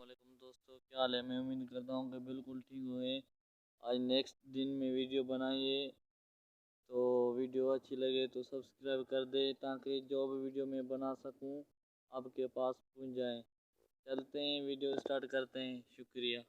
वालेकुम दोस्तों, क्या हाल है। मैं उम्मीद करता हूँ कि बिल्कुल ठीक हुए। आज नेक्स्ट दिन में वीडियो बनाइए, तो वीडियो अच्छी लगे तो सब्सक्राइब कर दे ताकि जो भी वीडियो मैं बना सकूँ आपके पास पहुँच जाए। चलते हैं, वीडियो स्टार्ट करते हैं। शुक्रिया।